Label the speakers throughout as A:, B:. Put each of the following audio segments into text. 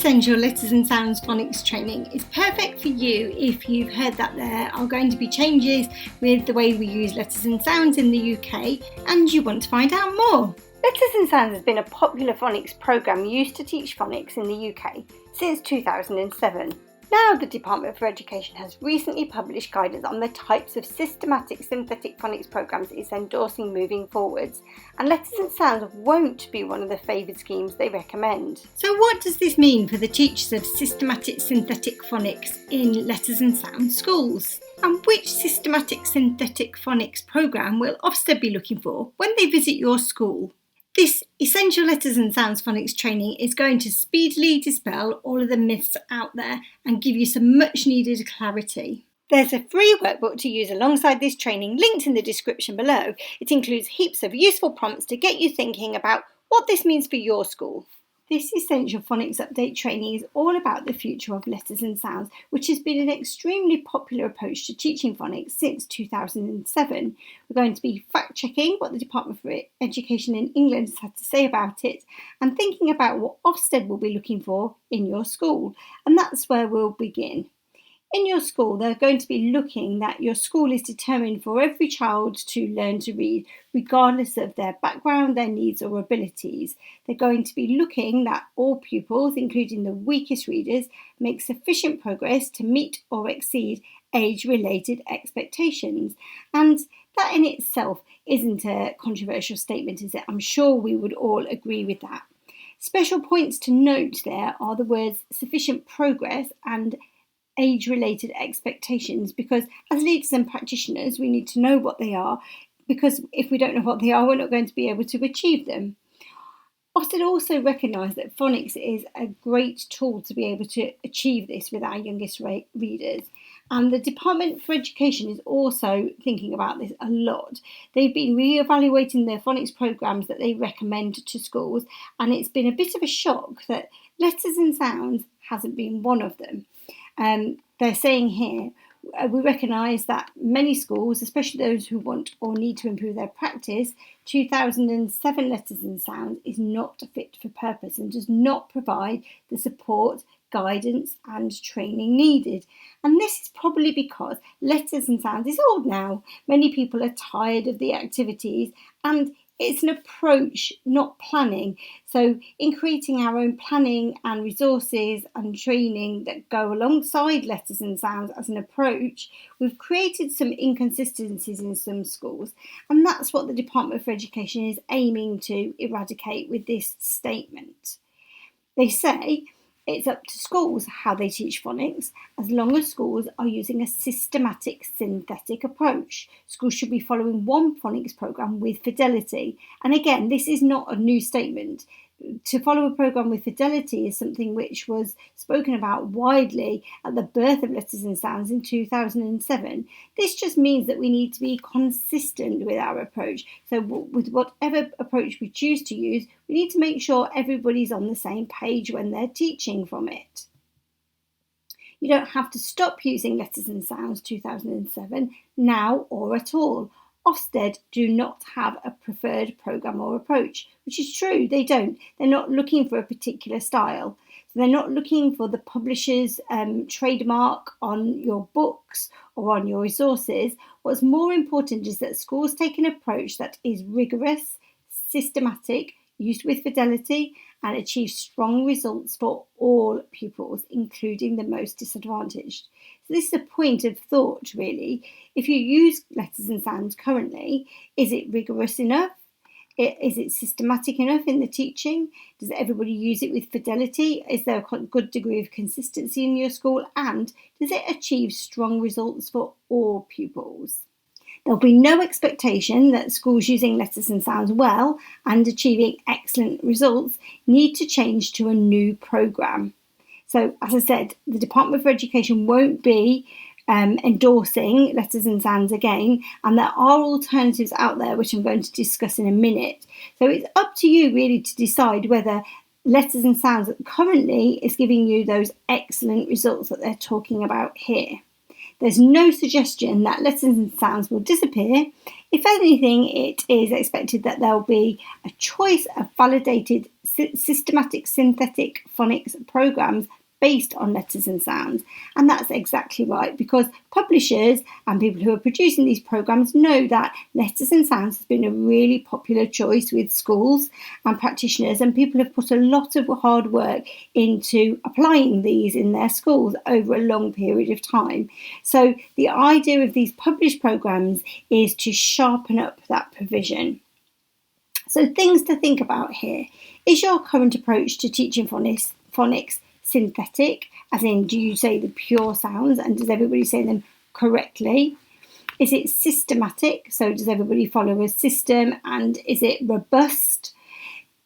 A: Essential Letters and Sounds Phonics training is perfect for you if you've heard that there are going to be changes with the way we use letters and sounds in the UK and you want to find out more. Letters and Sounds has been a popular phonics programme used to teach phonics in the UK since 2007. Now the Department for Education has recently published guidance on the types of systematic synthetic phonics programmes it's endorsing moving forwards, and Letters and Sounds won't be one of the favoured schemes they recommend. So what does this mean for the teachers of systematic synthetic phonics in Letters and Sounds schools? And which systematic synthetic phonics programme will Ofsted be looking for when they visit your school? This Essential Letters and Sounds Phonics training is going to speedily dispel all of the myths out there and give you some much needed clarity. There's a free workbook to use alongside this training linked in the description below. It includes heaps of useful prompts to get you thinking about what this means for your school. This Essential Phonics Update training is all about the future of letters and sounds, which has been an extremely popular approach to teaching phonics since 2007. We're going to be fact-checking what the Department for Education in England has had to say about it and thinking about what Ofsted will be looking for in your school. And that's where we'll begin. In your school, they're going to be looking that your school is determined for every child to learn to read, regardless of their background, their needs or abilities. They're going to be looking that all pupils, including the weakest readers, make sufficient progress to meet or exceed age-related expectations. And that in itself isn't a controversial statement, is it? I'm sure we would all agree with that. Special points to note there are the words sufficient progress and age-related expectations, because as leaders and practitioners we need to know what they are, because if we don't know what they are, we're not going to be able to achieve them. Ofsted also recognise that phonics is a great tool to be able to achieve this with our youngest readers, and the Department for Education is also thinking about this a lot. They've been re-evaluating their phonics programmes that they recommend to schools, and it's been a bit of a shock that Letters and Sounds hasn't been one of them. They're saying here, we recognise that many schools, especially those who want or need to improve their practice, 2007 Letters and Sounds is not fit for purpose and does not provide the support, guidance and training needed. And this is probably because Letters and Sounds is old now. Many people are tired of the activities and it's an approach, not planning. So in creating our own planning and resources and training that go alongside Letters and Sounds as an approach, we've created some inconsistencies in some schools. And that's what the Department for Education is aiming to eradicate with this statement. They say it's up to schools how they teach phonics, as long as schools are using a systematic synthetic approach. Schools should be following one phonics programme with fidelity. And again, this is not a new statement. To follow a programme with fidelity is something which was spoken about widely at the birth of Letters and Sounds in 2007. This just means that we need to be consistent with our approach. So with whatever approach we choose to use, we need to make sure everybody's on the same page when they're teaching from it. You don't have to stop using Letters and Sounds 2007 now or at all. Ofsted do not have a preferred programme or approach, which is true, they don't. They're not looking for a particular style. So they're not looking for the publisher's trademark on your books or on your resources. What's more important is that schools take an approach that is rigorous, systematic, used with fidelity, and achieve strong results for all pupils, including the most disadvantaged. So this is a point of thought, really. If you use Letters and Sounds currently, is it rigorous enough? Is it systematic enough in the teaching? Does everybody use it with fidelity? Is there a good degree of consistency in your school? And does it achieve strong results for all pupils? There'll be no expectation that schools using Letters and Sounds well and achieving excellent results need to change to a new programme. So, as I said, the Department for Education won't be endorsing Letters and Sounds again, and there are alternatives out there which I'm going to discuss in a minute. So it's up to you really to decide whether Letters and Sounds currently is giving you those excellent results that they're talking about here. there's no suggestion that letters and sounds will disappear. If anything, it is expected that there will be a choice of validated systematic synthetic phonics programs based on letters and sounds. And that's exactly right, because publishers and people who are producing these programs know that letters and sounds has been a really popular choice with schools and practitioners, and people have put a lot of hard work into applying these in their schools over a long period of time. So the idea of these published programs is to sharpen up that provision. So things to think about here. Is your current approach to teaching phonics synthetic, as in, do you say the pure sounds and does everybody say them correctly? Is it systematic? So does everybody follow a system, and is it robust?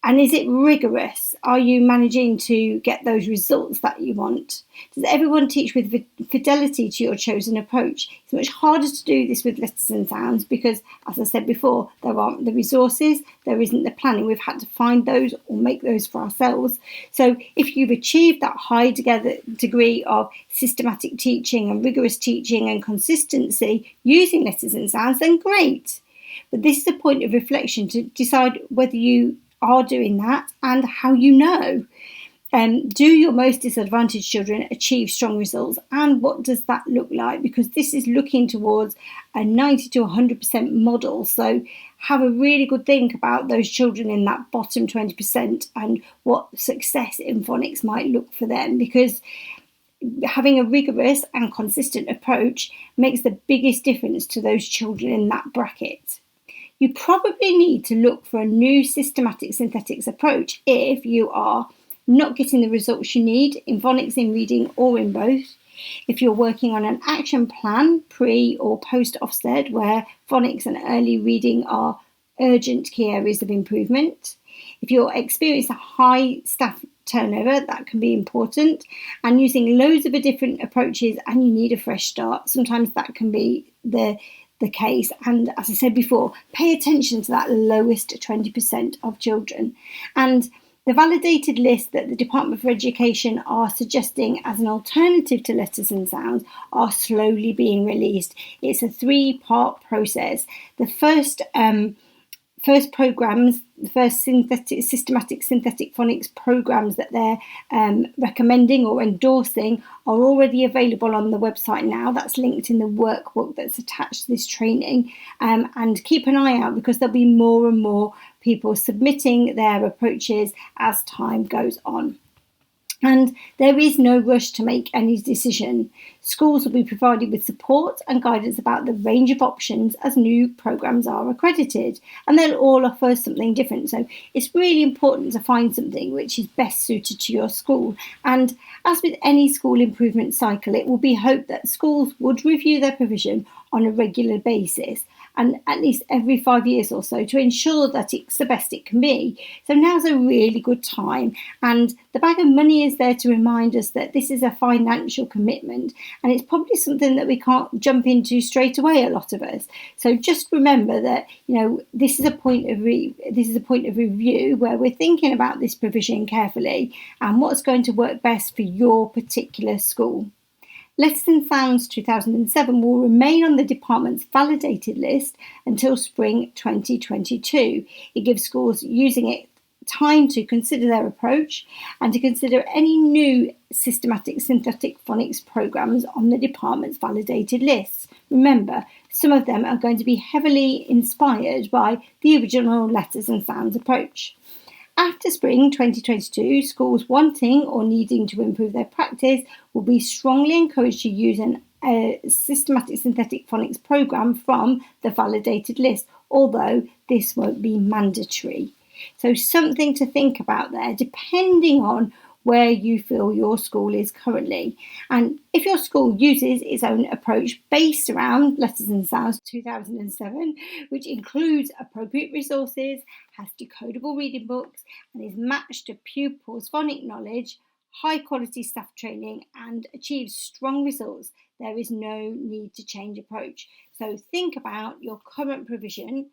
A: And is it rigorous? Are you managing to get those results that you want? Does everyone teach with fidelity to your chosen approach? It's much harder to do this with letters and sounds because, as I said before, there aren't the resources, there isn't the planning. We've had to find those or make those for ourselves. So if you've achieved that high degree of systematic teaching and rigorous teaching and consistency using letters and sounds, then great. But this is a point of reflection to decide whether you are doing that and how you know. Do your most disadvantaged children achieve strong results, and what does that look like? Because this is looking towards a 90 to 100% model. So have a really good think about those children in that bottom 20% and what success in phonics might look for them, because having a rigorous and consistent approach makes the biggest difference to those children in that bracket. You probably need to look for a new systematic synthetics approach if you are not getting the results you need in phonics, in reading, or in both. If you're working on an action plan pre or post Ofsted where phonics and early reading are urgent key areas of improvement. If you're experiencing a high staff turnover, that can be important, and using loads of different approaches and you need a fresh start, sometimes that can be the case. And as I said before, pay attention to that lowest 20% of children. And the validated list that the Department for Education are suggesting as an alternative to letters and sounds are slowly being released. It's a 3-part process. The first programs, the first systematic synthetic phonics programs that they're recommending or endorsing are already available on the website now. That's linked in the workbook that's attached to this training. And keep an eye out, because there'll be more and more people submitting their approaches as time goes on. And there is no rush to make any decision. Schools will be provided with support and guidance about the range of options as new programmes are accredited, and they'll all offer something different. So it's really important to find something which is best suited to your school. And as with any school improvement cycle, it will be hoped that schools would review their provision on a regular basis, and at least every 5 years or so, to ensure that it's the best it can be. So now's a really good time, and the bag of money is there to remind us that this is a financial commitment, and it's probably something that we can't jump into straight away, a lot of us. So just remember that, you know, this is a point of review where we're thinking about this provision carefully and what's going to work best for your particular school. Letters and Sounds 2007 will remain on the department's validated list until spring 2022. It gives schools using it time to consider their approach and to consider any new systematic synthetic phonics programs on the department's validated lists. Remember, some of them are going to be heavily inspired by the original Letters and Sounds approach. After spring 2022, schools wanting or needing to improve their practice will be strongly encouraged to use a systematic synthetic phonics programme from the validated list, although this won't be mandatory. So something to think about there, depending on where you feel your school is currently. And if your school uses its own approach based around Letters and Sounds 2007, which includes appropriate resources, has decodable reading books, and is matched to pupils' phonic knowledge, high quality staff training, and achieves strong results, there is no need to change approach. So think about your current provision.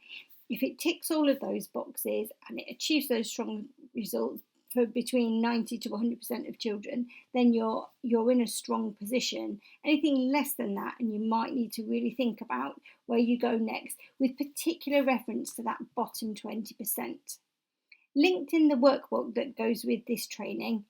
A: If it ticks all of those boxes and it achieves those strong results, for between 90 to 100% of children, then you're in a strong position. Anything less than that, and you might need to really think about where you go next, with particular reference to that bottom 20%. Linked in the workbook that goes with this training,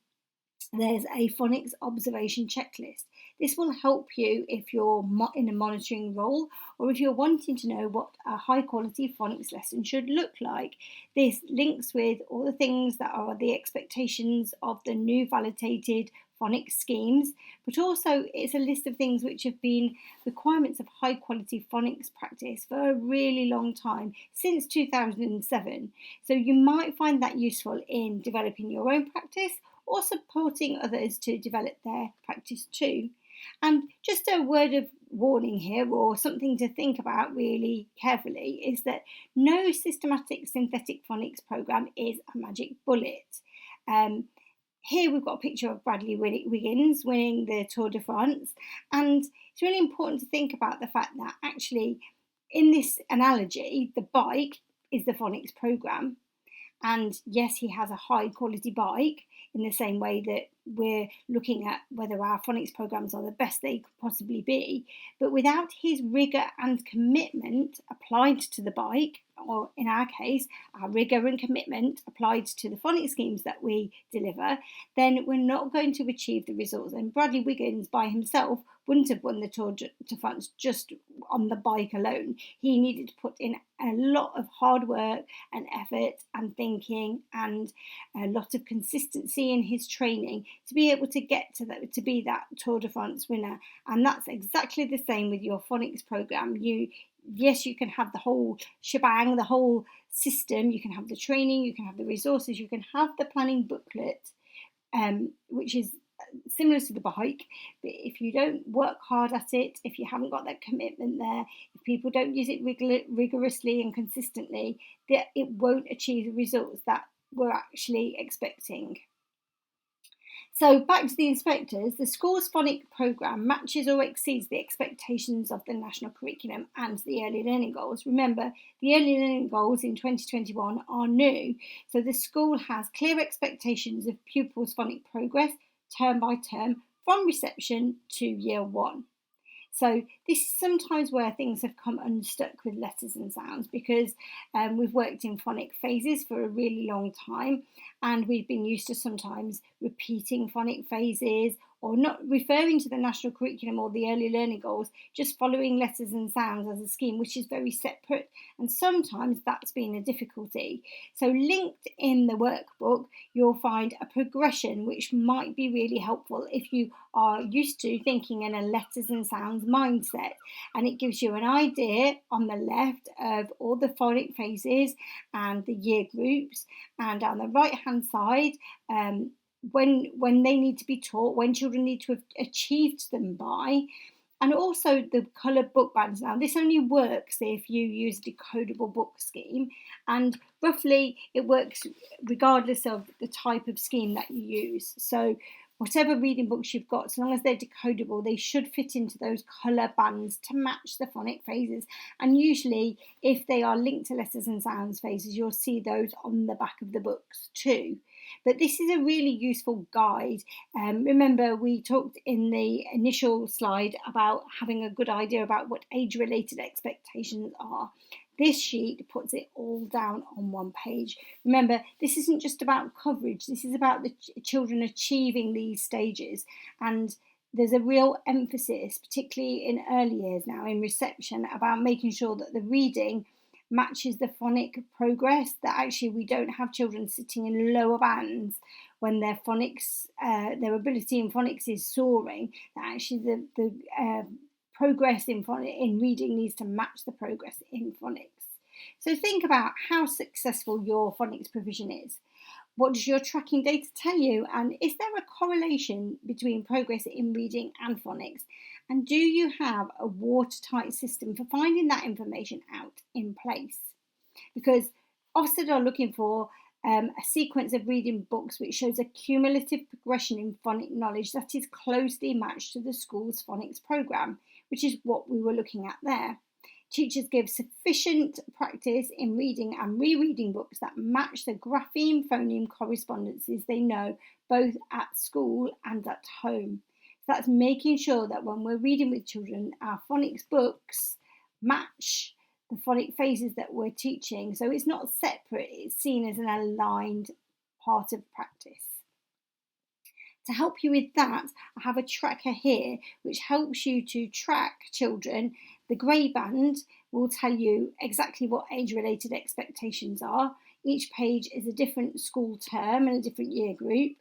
A: there's a phonics observation checklist. This will help you if you're in a monitoring role, or if you're wanting to know what a high quality phonics lesson should look like. This links with all the things that are the expectations of the new validated phonics schemes, but also it's a list of things which have been requirements of high quality phonics practice for a really long time, since 2007. So you might find that useful in developing your own practice or supporting others to develop their practice too. And just a word of warning here, or something to think about really carefully, is that no systematic synthetic phonics programme is a magic bullet. Here we've got a picture of Bradley Wiggins winning the Tour de France, and it's really important to think about the fact that actually in this analogy, the bike is the phonics programme. And yes, he has a high quality bike, in the same way that we're looking at whether our phonics programmes are the best they could possibly be. But without his rigour and commitment applied to the bike, or in our case, our rigour and commitment applied to the phonics schemes that we deliver, then we're not going to achieve the results. And Bradley Wiggins by himself wouldn't have won the Tour de France just on the bike alone. He needed to put in a lot of hard work and effort and thinking, and a lot of consistency in his training to be able to get to that, to be that Tour de France winner. And that's exactly the same with your phonics programme. Yes, you can have the whole shebang, the whole system. You can have the training, you can have the resources, you can have the planning booklet, which is similar to the bike. But if you don't work hard at it, if you haven't got that commitment there, if people don't use it rigorously and consistently, it won't achieve the results that we're actually expecting. So back to the inspectors, the school's phonics programme matches or exceeds the expectations of the national curriculum and the early learning goals. Remember, the early learning goals in 2021 are new, so the school has clear expectations of pupils' phonics progress term by term from reception to year 1. So this is sometimes where things have come unstuck with letters and sounds, because we've worked in phonic phases for a really long time, and we've been used to sometimes repeating phonic phases or not referring to the national curriculum or the early learning goals, just following letters and sounds as a scheme, which is very separate, and sometimes that's been a difficulty. So linked in the workbook, you'll find a progression which might be really helpful if you are used to thinking in a letters and sounds mindset, and it gives you an idea on the left of all the phonic phases and the year groups, and on the right hand side when they need to be taught, when children need to have achieved them by, and also the coloured book bands. Now this only works if you use a decodable book scheme, and roughly it works regardless of the type of scheme that you use. So whatever reading books you've got, so long as they're decodable, they should fit into those colour bands to match the phonic phases. And usually, if they are linked to letters and sounds phases, you'll see those on the back of the books too. But this is a really useful guide. Remember, we talked in the initial slide about having a good idea about what age-related expectations are. This sheet puts it all down on one page. Remember, this isn't just about coverage. This is about the children achieving these stages. And there's a real emphasis, particularly in early years now, in reception, about making sure that the reading matches the phonic progress, that actually we don't have children sitting in lower bands when their phonics, their ability in phonics is soaring, that actually the progress in reading needs to match the progress in phonics. So think about how successful your phonics provision is. What does your tracking data tell you? And is there a correlation between progress in reading and phonics? And do you have a watertight system for finding that information out in place? Because Ofsted are looking for a sequence of reading books which shows a cumulative progression in phonic knowledge that is closely matched to the school's phonics programme, which is what we were looking at there. Teachers give sufficient practice in reading and rereading books that match the grapheme-phoneme correspondences they know both at school and at home. So that's making sure that when we're reading with children, our phonics books match the phonic phases that we're teaching. So it's not separate, it's seen as an aligned part of practice. To help you with that, I have a tracker here which helps you to track children. The grey band will tell you exactly what age-related expectations are. Each page is a different school term and a different year group,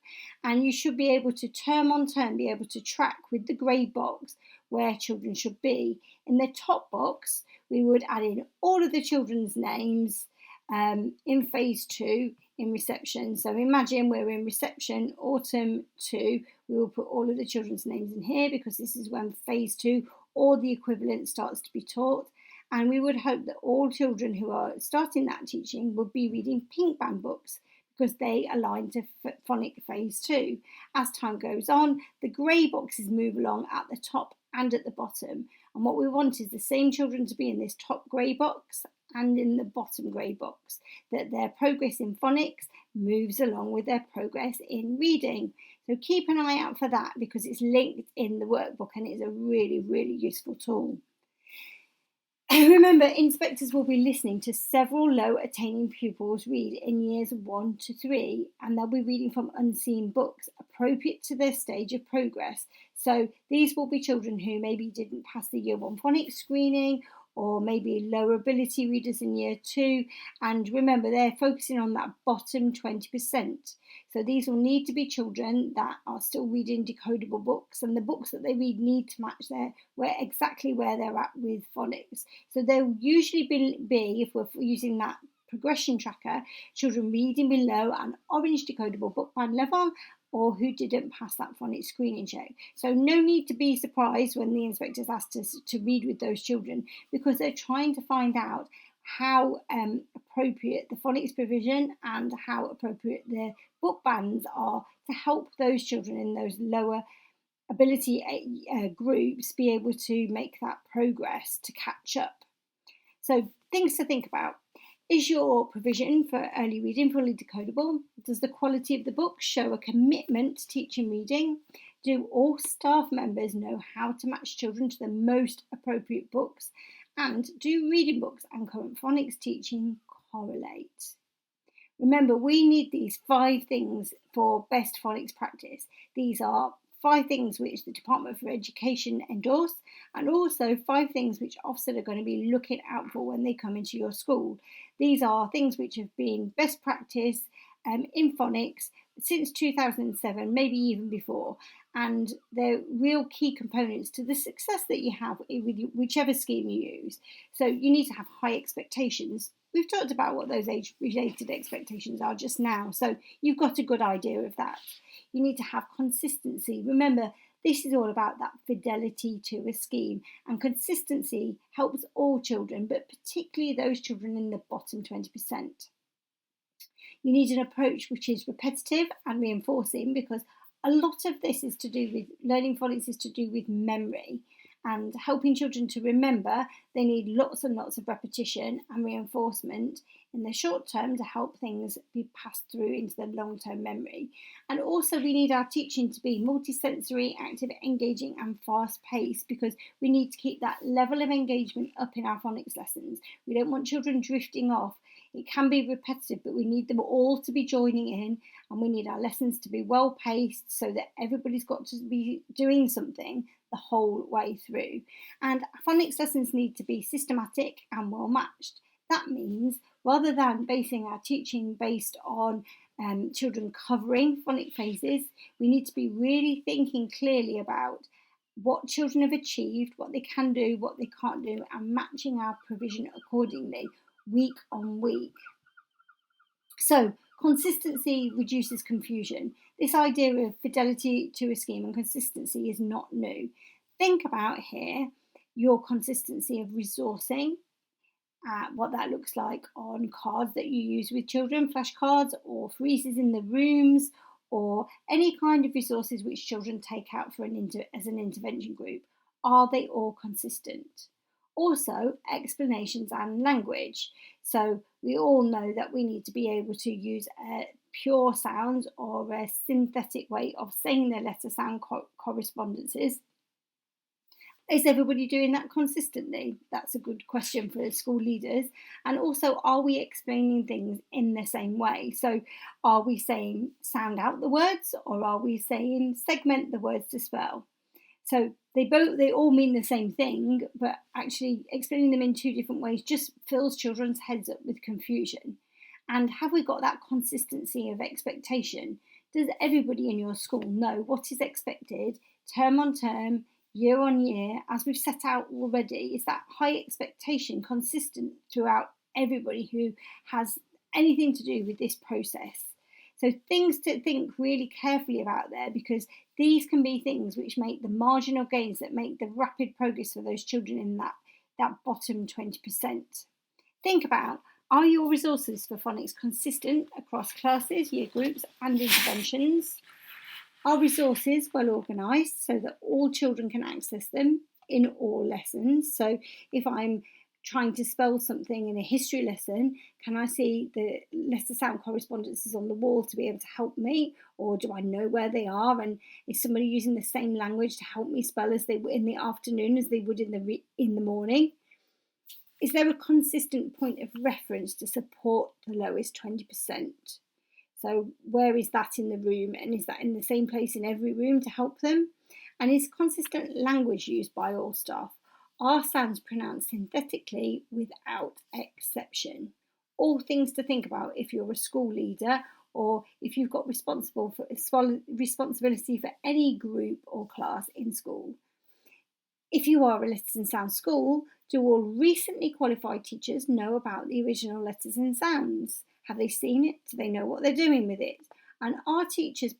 A: and you should be able to term on term be able to track with the grey box where children should be. In the top box, we would add in all of the children's names in phase 2 in reception. So imagine we're in reception autumn 2, we will put all of the children's names in here because this is when phase 2 or the equivalent starts to be taught. And we would hope that all children who are starting that teaching would be reading pink band books because they align to phonic phase 2. As time goes on, the grey boxes move along at the top and at the bottom. And what we want is the same children to be in this top grey box and in the bottom grey box, that their progress in phonics moves along with their progress in reading. So keep an eye out for that because it's linked in the workbook and it's a really, really useful tool. Remember, inspectors will be listening to several low attaining pupils read in years 1 to 3, and they'll be reading from unseen books appropriate to their stage of progress. So these will be children who maybe didn't pass the year 1 phonics screening, or maybe lower ability readers in year 2. And remember, they're focusing on that bottom 20%. So these will need to be children that are still reading decodable books, and the books that they read need to match exactly where they're at with phonics. So they'll usually be, if we're using that progression tracker, children reading below an orange decodable book band level, or who didn't pass that phonics screening check. So no need to be surprised when the inspectors asked us to read with those children, because they're trying to find out how appropriate the phonics provision and how appropriate the book bands are to help those children in those lower ability groups be able to make that progress to catch up. So things to think about. Is your provision for early reading fully decodable? Does the quality of the book show a commitment to teaching reading? Do all staff members know how to match children to the most appropriate books? And do reading books and current phonics teaching correlate? Remember, we need these 5 things for best phonics practice. These are 5 things which the Department for Education endorse, and also 5 things which Ofsted are going to be looking out for when they come into your school. These are things which have been best practice in phonics since 2007, maybe even before, and they're real key components to the success that you have with whichever scheme you use. So you need to have high expectations. We've talked about what those age-related expectations are just now, so you've got a good idea of that. You need to have consistency. Remember, this is all about that fidelity to a scheme, and consistency helps all children, but particularly those children in the bottom 20%. You need an approach which is repetitive and reinforcing, because a lot of this is to do with learning phonics is to do with memory, and helping children to remember. They need lots and lots of repetition and reinforcement in the short term to help things be passed through into the long-term memory. And also we need our teaching to be multisensory, active, engaging and fast-paced, because we need to keep that level of engagement up in our phonics lessons. We don't want children drifting off. It can be repetitive, but we need them all to be joining in, and we need our lessons to be well paced so that everybody's got to be doing something the whole way through. And phonics lessons need to be systematic and well matched. That means rather than basing our teaching based on children covering phonic phases, we need to be really thinking clearly about what children have achieved, what they can do, what they can't do, and matching our provision accordingly, week on week. So consistency reduces confusion. This idea of fidelity to a scheme and consistency is not new. Think about here your consistency of resourcing, what that looks like on cards that you use with children, flashcards or freezes in the rooms, or any kind of resources which children take out for as an intervention group. Are they all consistent? Also, explanations and language. So we all know that we need to be able to use a pure sounds or a synthetic way of saying the letter sound correspondences. Is everybody doing that consistently? That's a good question for school leaders. And also, are we explaining things in the same way? So, are we saying sound out the words, or are we saying segment the words to spell? So they all mean the same thing, but actually explaining them in two different ways just fills children's heads up with confusion. And have we got that consistency of expectation? Does everybody in your school know what is expected term on term, year on year, as we've set out already? Is that high expectation consistent throughout everybody who has anything to do with this process? So things to think really carefully about there, because these can be things which make the marginal gains that make the rapid progress for those children in that bottom 20%. Think about, are your resources for phonics consistent across classes, year groups and interventions? Are resources well organised so that all children can access them in all lessons? So if I'm trying to spell something in a history lesson, can I see the letter sound correspondences on the wall to be able to help me, or do I know where they are? And is somebody using the same language to help me spell as they would in the afternoon as they would in the morning? Is there a consistent point of reference to support the lowest 20%? So where is that in the room, and is that in the same place in every room to help them? And is consistent language used by all staff? Are sounds pronounced synthetically without exception? All things to think about if you're a school leader, or if you've got responsibility for any group or class in school. If you are a letters and sounds school, do all recently qualified teachers know about the original letters and sounds? Have they seen it? Do they know what they're doing with it? And are teachers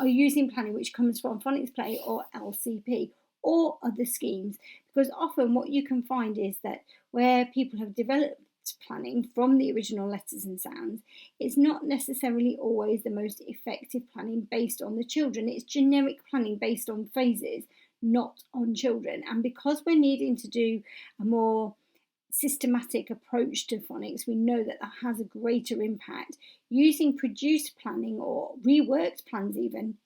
A: using planning which comes from Phonics Play or LCP or other schemes? Because often what you can find is that where people have developed planning from the original letters and sounds, it's not necessarily always the most effective planning based on the children. It's generic planning based on phases, not on children. And because we're needing to do a more systematic approach to phonics, we know that has a greater impact. Using produced planning or reworked plans even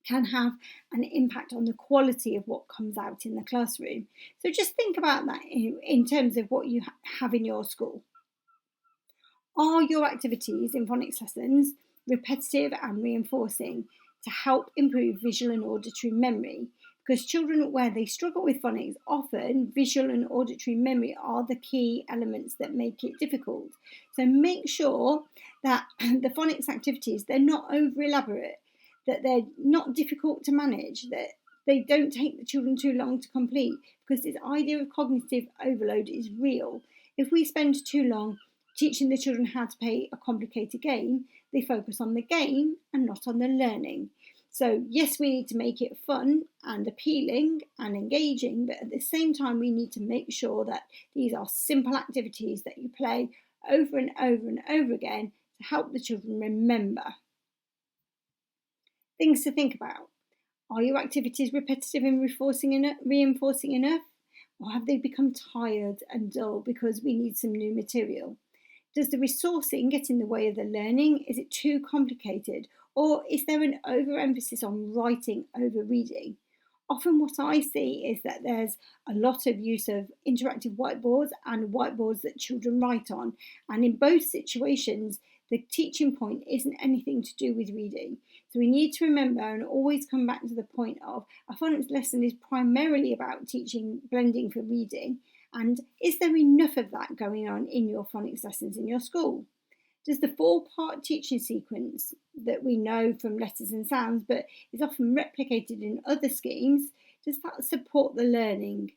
A: can have an impact on the quality of what comes out in the classroom. So just think about that in terms of what you have in your school. Are your activities in phonics lessons repetitive and reinforcing to help improve visual and auditory memory? Because children where they struggle with phonics, often visual and auditory memory are the key elements that make it difficult. So make sure that the phonics activities, they're not over elaborate, that they're not difficult to manage, that they don't take the children too long to complete, because this idea of cognitive overload is real. If we spend too long teaching the children how to play a complicated game, they focus on the game and not on the learning. So yes, we need to make it fun and appealing and engaging, but at the same time we need to make sure that these are simple activities that you play over and over and over again to help the children remember. Things to think about. Are your activities repetitive and reinforcing enough? Or have they become tired and dull because we need some new material? Does the resourcing get in the way of the learning? Is it too complicated? Or is there an overemphasis on writing over reading? Often what I see is that there's a lot of use of interactive whiteboards and whiteboards that children write on. And in both situations, the teaching point isn't anything to do with reading. So we need to remember and always come back to the point of a phonics lesson is primarily about teaching blending for reading. And is there enough of that going on in your phonics lessons in your school? Does the 4-part teaching sequence that we know from letters and sounds, but is often replicated in other schemes, does that support the learning?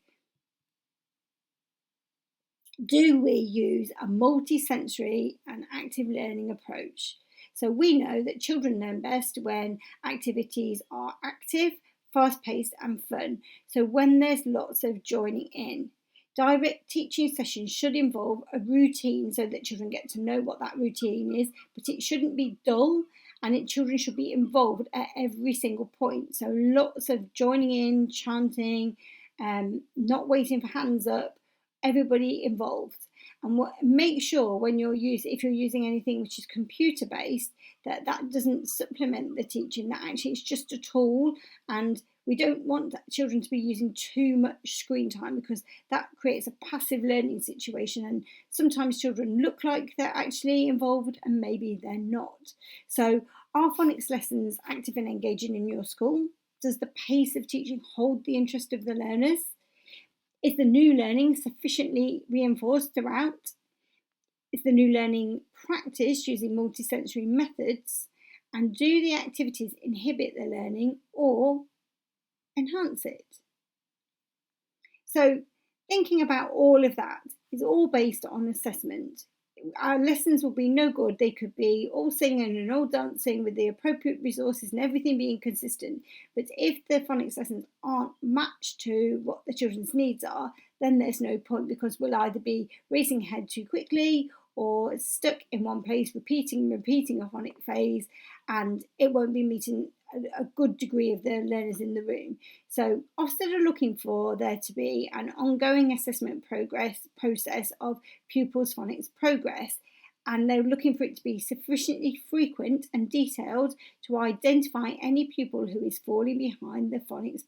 A: Do we use a multi-sensory and active learning approach? So we know that children learn best when activities are active, fast-paced and fun. So when there's lots of joining in. Direct teaching sessions should involve a routine so that children get to know what that routine is, but it shouldn't be dull, and children should be involved at every single point. So lots of joining in, chanting, not waiting for hands up, everybody involved. And make sure when if you're using anything which is computer based, that doesn't supplement the teaching, that actually it's just a tool, and we don't want children to be using too much screen time, because that creates a passive learning situation, and sometimes children look like they're actually involved and maybe they're not. So are phonics lessons active and engaging in your school? Does the pace of teaching hold the interest of the learners? Is the new learning sufficiently reinforced throughout? Is the new learning practiced using multisensory methods? And do the activities inhibit the learning or enhance it? So thinking about all of that is all based on assessment. Our lessons will be no good. They could be all singing and all dancing with the appropriate resources and everything being consistent. But if the phonics lessons aren't matched to what the children's needs are, then there's no point, because we'll either be racing ahead too quickly or stuck in one place, repeating a phonic phase, and it won't be meeting a good degree of the learners in the room. So Ofsted are looking for there to be an ongoing assessment process of pupils' phonics progress, and they're looking for it to be sufficiently frequent and detailed to identify any pupil who is falling behind the phonics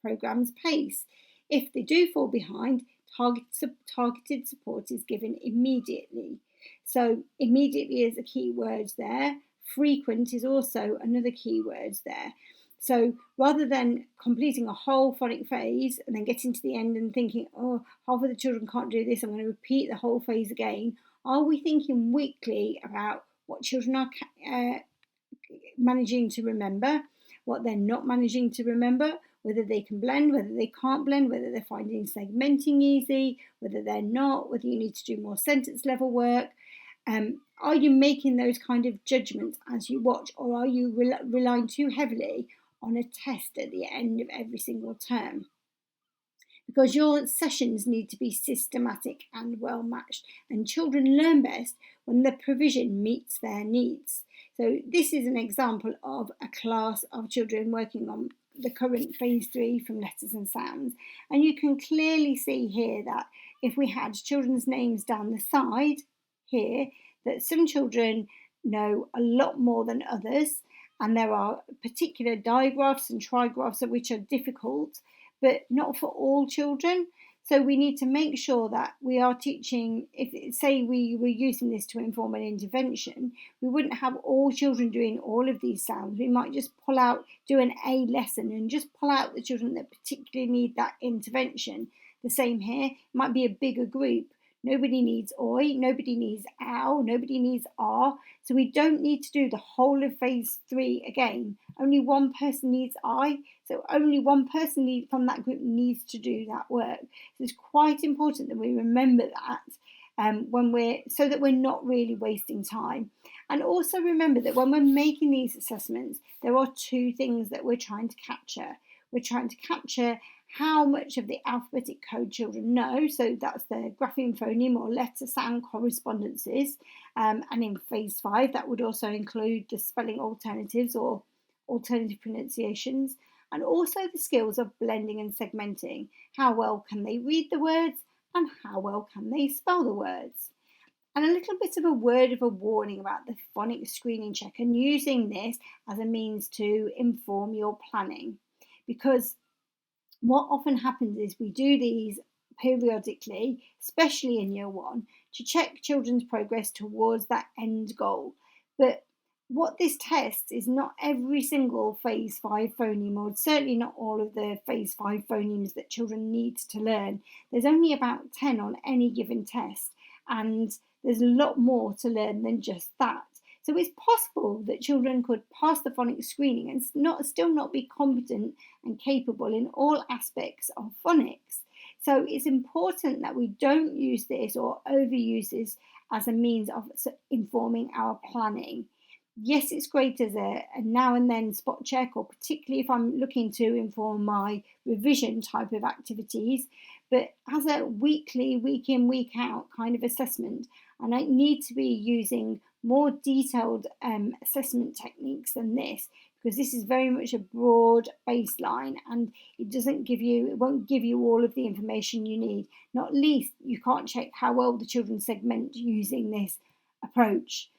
A: programme's pace. If they do fall behind, targeted support is given immediately. So immediately is a key word there. Frequent is also another key word there. So rather than completing a whole phonic phase and then getting to the end and thinking, oh, half of the children can't do this, I'm going to repeat the whole phase again, are we thinking weekly about what children are managing to remember, what they're not managing to remember, whether they can blend, whether they can't blend, whether they're finding segmenting easy, whether they're not, whether you need to do more sentence level work? Are you making those kind of judgments as you watch, or are you relying too heavily on a test at the end of every single term? Because your sessions need to be systematic and well matched, and children learn best when the provision meets their needs. So this is an example of a class of children working on the current phase 3 from letters and sounds, and you can clearly see here that if we had children's names down the side here, that some children know a lot more than others, and there are particular digraphs and trigraphs which are difficult, but not for all children. So we need to make sure that we are teaching, if say we were using this to inform an intervention, we wouldn't have all children doing all of these sounds. We might just do an A lesson and just pull out the children that particularly need that intervention. The same here, it might be a bigger group. Nobody needs oi, nobody needs ow, nobody needs r. So we don't need to do the whole of phase 3 again. Only one person needs I. So only one person from that group needs to do that work. So it's quite important that we remember that so that we're not really wasting time. And also remember that when we're making these assessments, there are two things that we're trying to capture. We're trying to capture how much of the alphabetic code children know, so that's the grapheme, phoneme or letter sound correspondences, and in phase 5 that would also include the spelling alternatives or alternative pronunciations, and also the skills of blending and segmenting. How well can they read the words and how well can they spell the words? And a little bit of a word of a warning about the phonics screening check and using this as a means to inform your planning, because what often happens is we do these periodically, especially in year 1, to check children's progress towards that end goal. But what this tests is not every single phase 5 phoneme, or certainly not all of the phase 5 phonemes that children need to learn. There's only about 10 on any given test, and there's a lot more to learn than just that. So it's possible that children could pass the phonics screening and still not be competent and capable in all aspects of phonics. So it's important that we don't use this or overuse this as a means of informing our planning. Yes, it's great as a now and then spot check, or particularly if I'm looking to inform my revision type of activities, but as a weekly, week in, week out kind of assessment, and I need to be using more detailed assessment techniques than this, because this is very much a broad baseline, and it won't give you all of the information you need. Not least, you can't check how well the children segment using this approach.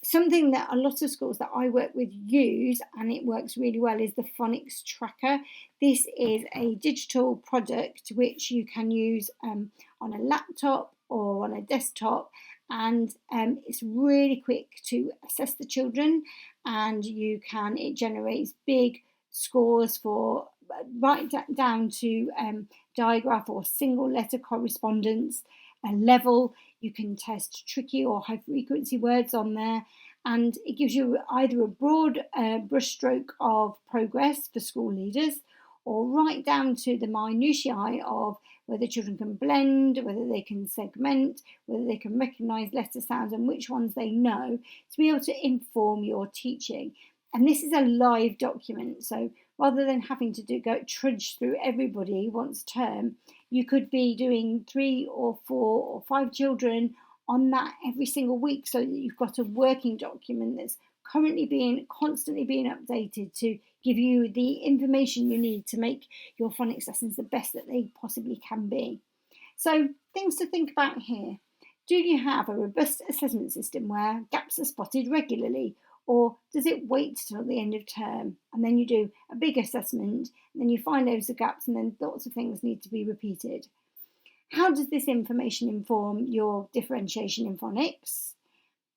A: Something that a lot of schools that I work with use, and it works really well, is the Phonics Tracker. This is a digital product which you can use on a laptop or on a desktop, and it's really quick to assess the children, and it generates big scores for right down to digraph or single letter correspondence, a level. You can test tricky or high frequency words on there, and it gives you either a broad brushstroke of progress for school leaders, or right down to the minutiae of whether children can blend, whether they can segment, whether they can recognise letter sounds and which ones they know, to be able to inform your teaching. And this is a live document, so rather than having to trudge through everybody once a term, you could be doing 3 or 4 or 5 children on that every single week, so that you've got a working document that's constantly being updated to give you the information you need to make your phonics lessons the best that they possibly can be. So things to think about here. Do you have a robust assessment system where gaps are spotted regularly, or does it wait till the end of term and then you do a big assessment and then you find loads of gaps and then lots of things need to be repeated? How does this information inform your differentiation in phonics,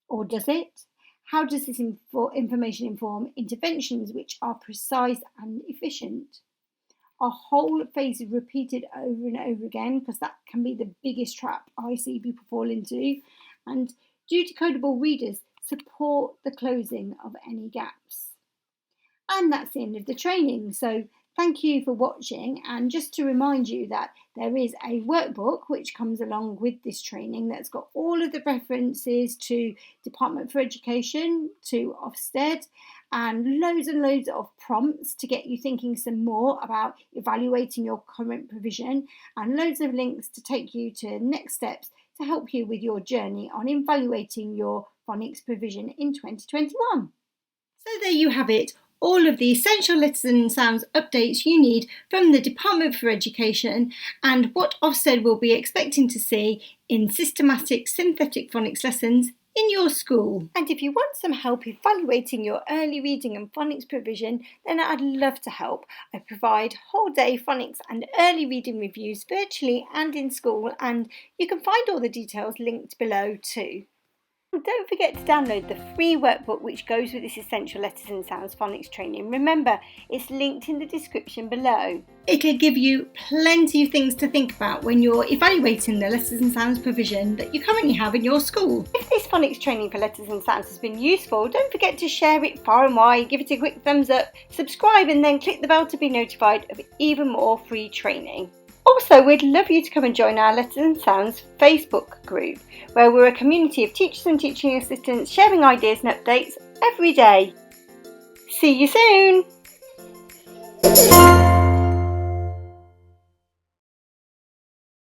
A: or does it? How does this information inform interventions which are precise and efficient? Are whole phases repeated over and over again? Because that can be the biggest trap I see people fall into. And do decodable readers support the closing of any gaps? And that's the end of the training. So thank you for watching, and just to remind you that there is a workbook which comes along with this training that's got all of the references to Department for Education, to Ofsted, and loads of prompts to get you thinking some more about evaluating your current provision, and loads of links to take you to next steps to help you with your journey on evaluating your phonics provision in 2021. So there you have it. All of the essential letters and sounds updates you need from the Department for Education, and what Ofsted will be expecting to see in systematic synthetic phonics lessons in your school. And if you want some help evaluating your early reading and phonics provision, then I'd love to help. I provide whole day phonics and early reading reviews virtually and in school, and you can find all the details linked below too. Don't forget to download the free workbook which goes with this essential letters and sounds phonics training. Remember, it's linked in the description below. It'll give you plenty of things to think about when you're evaluating the letters and sounds provision that you currently have in your school. If this phonics training for letters and sounds has been useful, don't forget to share it far and wide, give it a quick thumbs up, subscribe, and then click the bell to be notified of even more free training. Also, we'd love you to come and join our Letters and Sounds Facebook group, where we're a community of teachers and teaching assistants sharing ideas and updates every day. See you soon!